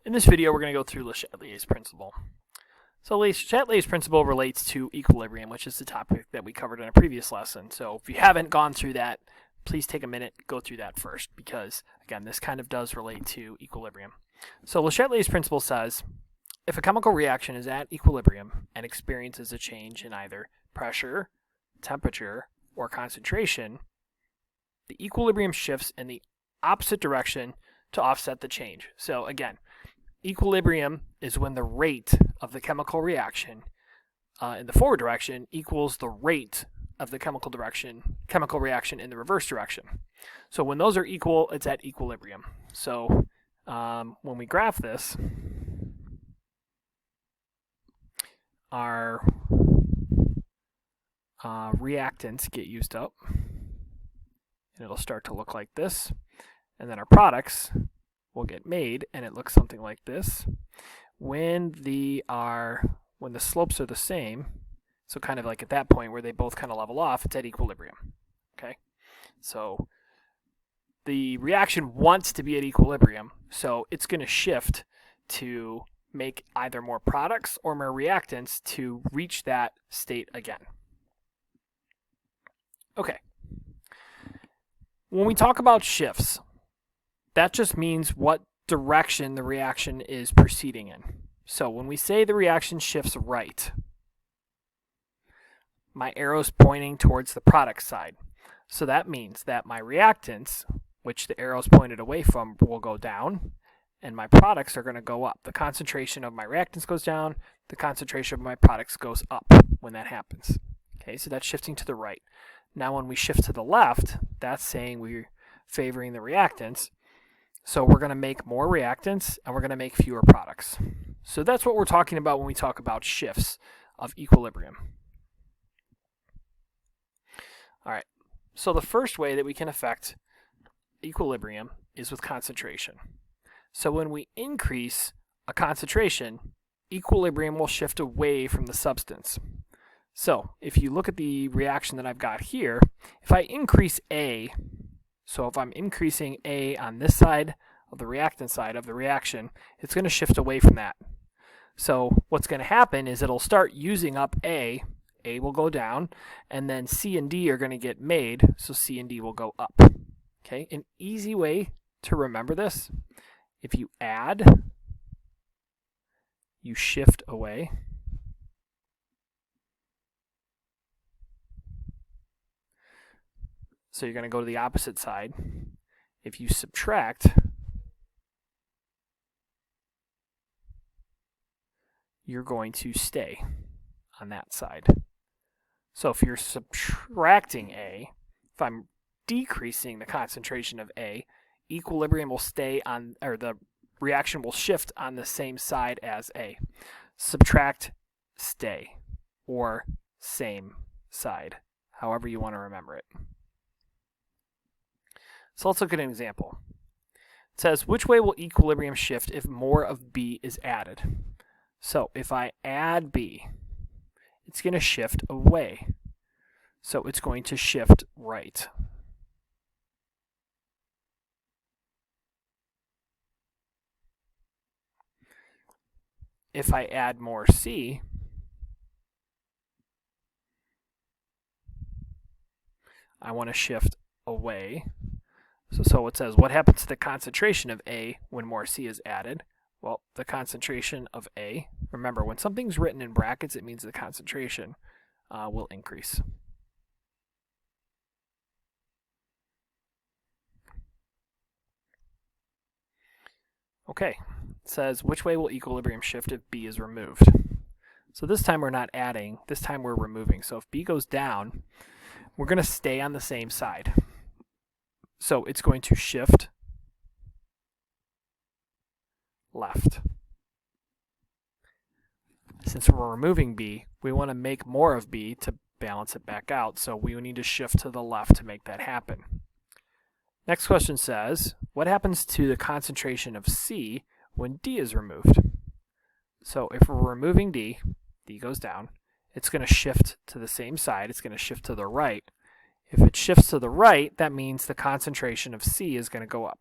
In this video, we're going to go through Le Chatelier's principle. So Le Chatelier's principle relates to equilibrium, which is the topic that we covered in a previous lesson. So if you haven't gone through that, please take a minute, go through that first, because again, this kind of does relate to equilibrium. So Le Chatelier's principle says, if a chemical reaction is at equilibrium and experiences a change in either pressure, temperature, or concentration, the equilibrium shifts in the opposite direction to offset the change. So again, equilibrium is when the rate of the chemical reaction in the forward direction equals the rate of the chemical reaction in the reverse direction. So when those are equal, it's at equilibrium. So when we graph this, our reactants get used up, and it'll start to look like this. And then our products will get made, and it looks something like this. When the slopes are the same, so kind of like at that point where they both kind of level off, it's at equilibrium. Okay, so the reaction wants to be at equilibrium, so it's going to shift to make either more products or more reactants to reach that state again. Okay, when we talk about shifts, that just means what direction the reaction is proceeding in. So when we say the reaction shifts right, my arrow's pointing towards the product side. So that means that my reactants, which the arrow's pointed away from, will go down, and my products are going to go up. The concentration of my reactants goes down, the concentration of my products goes up when that happens. Okay, so that's shifting to the right. Now when we shift to the left, that's saying we're favoring the reactants. So we're going to make more reactants and we're going to make fewer products. So that's what we're talking about when we talk about shifts of equilibrium. All right, so the first way that we can affect equilibrium is with concentration. So when we increase a concentration, equilibrium will shift away from the substance. So if you look at the reaction that I've got here, if I increase A, so if I'm increasing A on this side of the reactant side of the reaction, it's going to shift away from that. So what's going to happen is it'll start using up A will go down, and then C and D are going to get made, so C and D will go up. Okay, an easy way to remember this, if you add, you shift away. So you're going to go to the opposite side. If you subtract, you're going to stay on that side. So if you're subtracting A, if I'm decreasing the concentration of A, equilibrium will stay on, or the reaction will shift on the same side as A. Subtract, stay, or same side, however you want to remember it. So let's look at an example. It says, which way will equilibrium shift if more of B is added? So if I add B, it's going to shift away. So it's going to shift right. If I add more C, I want to shift away. So it says, what happens to the concentration of A when more C is added? Well, the concentration of A, remember, when something's written in brackets, it means the concentration will increase. Okay, it says, which way will equilibrium shift if B is removed? So this time we're not adding, this time we're removing. So if B goes down, we're going to stay on the same side. So it's going to shift left. Since we're removing B, we want to make more of B to balance it back out, so we need to shift to the left to make that happen. Next question says, what happens to the concentration of C when D is removed? So if we're removing D, D goes down, it's going to shift to the same side, it's going to shift to the right. If it shifts to the right, that means the concentration of C is going to go up.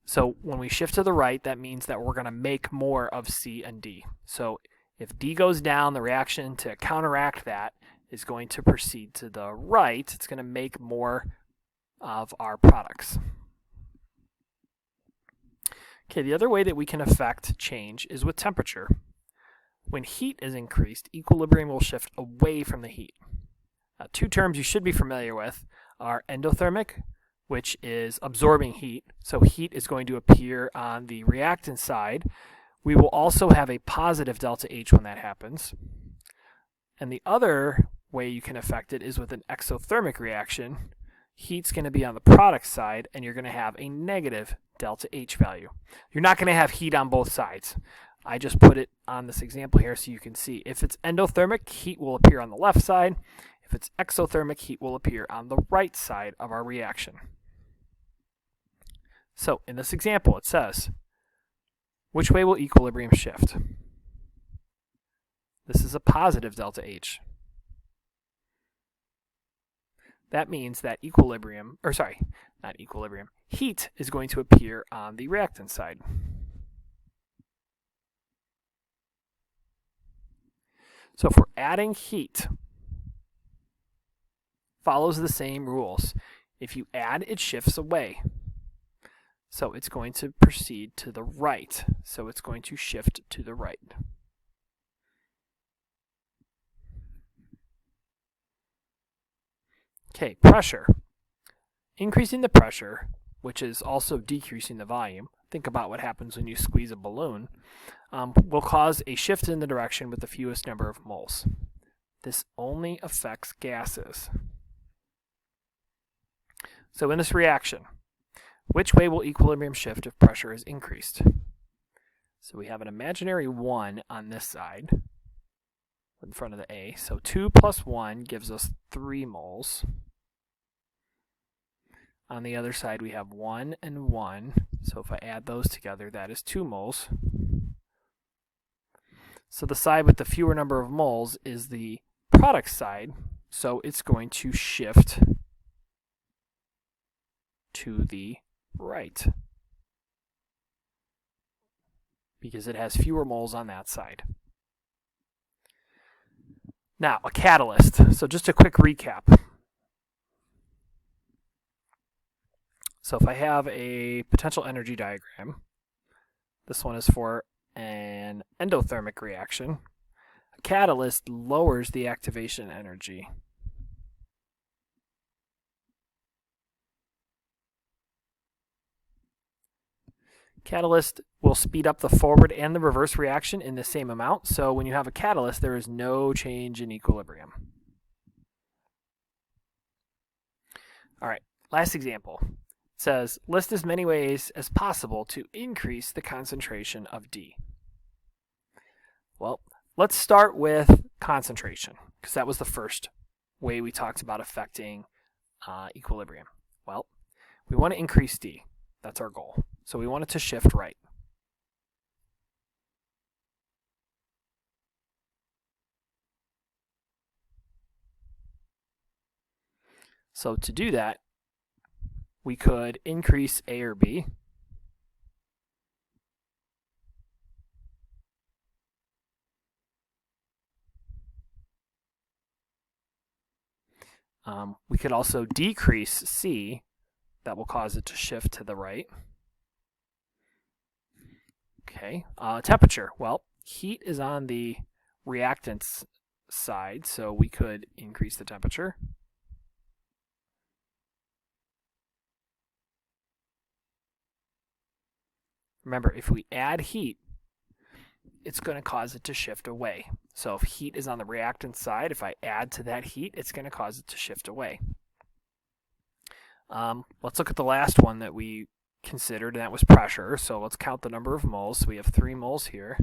So when we shift to the right, that means that we're going to make more of C and D. So if D goes down, the reaction to counteract that is going to proceed to the right. It's going to make more of our products. Okay, the other way that we can affect change is with temperature. When heat is increased, equilibrium will shift away from the heat. Two terms you should be familiar with are endothermic, which is absorbing heat. So heat is going to appear on the reactant side. We will also have a positive delta H when that happens. And the other way you can affect it is with an exothermic reaction. Heat's going to be on the product side, and you're going to have a negative delta H value. You're not going to have heat on both sides. I just put it on this example here so you can see. If it's endothermic, heat will appear on the left side. If it's exothermic, heat will appear on the right side of our reaction. So in this example, it says, which way will equilibrium shift? This is a positive delta H. That means that heat is going to appear on the reactant side. So if we're adding heat, follows the same rules. If you add, it shifts away. So it's going to proceed to the right. So it's going to shift to the right. Okay, pressure. Increasing the pressure, which is also decreasing the volume, think about what happens when you squeeze a balloon, will cause a shift in the direction with the fewest number of moles. This only affects gases. So in this reaction, which way will equilibrium shift if pressure is increased? So we have an imaginary 1 on this side in front of the A. So 2 plus 1 gives us 3 moles. On the other side, we have 1 and 1. So if I add those together, that is 2 moles. So the side with the fewer number of moles is the product side. So it's going to shift to the right because it has fewer moles on that side. Now, a catalyst. So just a quick recap. So if I have a potential energy diagram, this one is for an endothermic reaction. A catalyst lowers the activation energy. Catalyst will speed up the forward and the reverse reaction in the same amount. So when you have a catalyst, there is no change in equilibrium. All right, last example. It says, list as many ways as possible to increase the concentration of D. Well, let's start with concentration, because that was the first way we talked about affecting equilibrium. Well, we want to increase D. That's our goal. So we want it to shift right. So to do that, we could increase A or B. We could also decrease C. That will cause it to shift to the right. Okay, temperature. Well, heat is on the reactants side, so we could increase the temperature. Remember, if we add heat, it's going to cause it to shift away. So if heat is on the reactant side, if I add to that heat, it's going to cause it to shift away. Let's look at the last one that we considered, and that was pressure. So let's count the number of moles. So we have 3 moles here,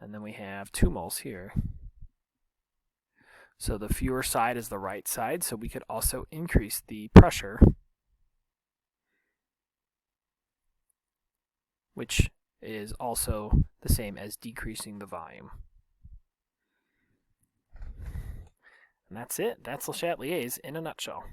and then we have 2 moles here. So the fewer side is the right side, so we could also increase the pressure, which is also the same as decreasing the volume. And that's it. That's Le Chatelier's in a nutshell.